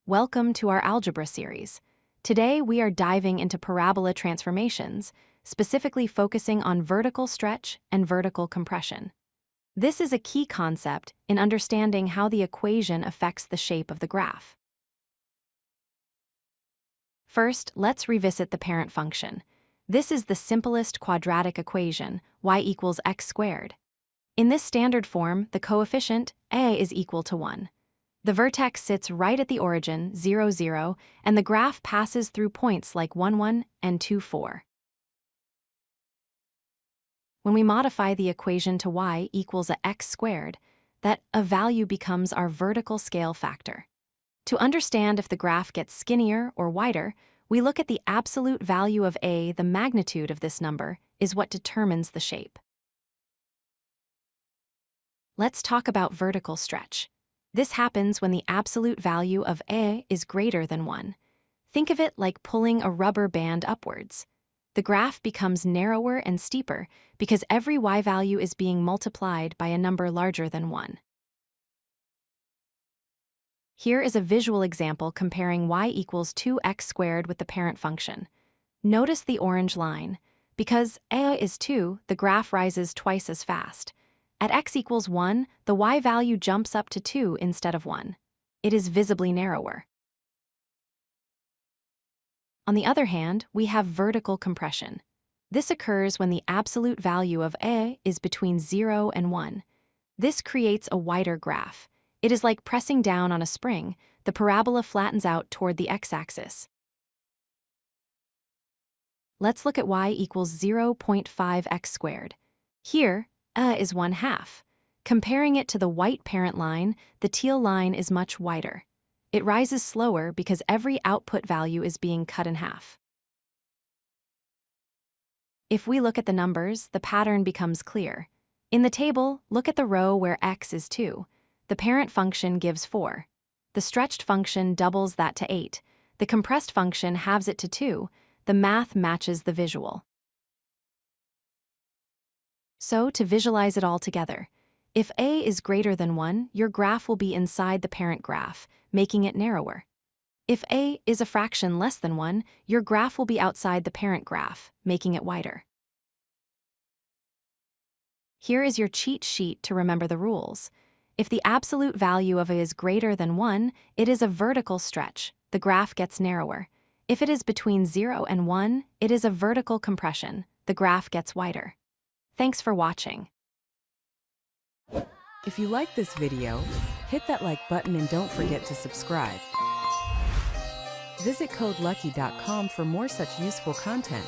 Welcome to our Algebra series. Today we are diving into parabola transformations, specifically focusing on vertical stretch and vertical compression. This is a key concept in understanding how the equation affects the shape of the graph. First, let's revisit the parent function. This is the simplest quadratic equation, y equals x squared. In this standard form, the coefficient a is equal to 1. The vertex sits right at the origin, 0, 0, and the graph passes through points like 1, 1, and 2, 4. When we modify the equation to y equals x squared, that a value becomes our vertical scale factor. To understand if the graph gets skinnier or wider, we look at the absolute value of a. The magnitude of this number is what determines the shape. Let's talk about vertical stretch. This happens when the absolute value of a is greater than 1. Think of it like pulling a rubber band upwards. The graph becomes narrower and steeper because every y value is being multiplied by a number larger than 1. Here is a visual example comparing y equals 2x squared with the parent function. Notice the orange line. Because a is 2, the graph rises twice as fast. At x equals 1, the y value jumps up to 2 instead of 1. It is visibly narrower. On the other hand, we have vertical compression. This occurs when the absolute value of a is between 0 and 1. This creates a wider graph. It is like pressing down on a spring. The parabola flattens out toward the x-axis. Let's look at y equals 0.5x squared. Here, a is 1/2. Comparing it to the white parent line, the teal line is much wider. It rises slower because every output value is being cut in half. If we look at the numbers, the pattern becomes clear. In the table, look at the row where x is 2. The parent function gives 4. The stretched function doubles that to 8. The compressed function halves it to 2. The math matches the visual. So, to visualize it all together, if a is greater than 1, your graph will be inside the parent graph, making it narrower. If a is a fraction less than 1, your graph will be outside the parent graph, making it wider. Here is your cheat sheet to remember the rules. If the absolute value of a is greater than 1, it is a vertical stretch. The graph gets narrower. If it is between 0 and 1, it is a vertical compression. The graph gets wider. Thanks for watching. If you like this video, hit that like button and don't forget to subscribe. Visit codelucky.com for more such useful content.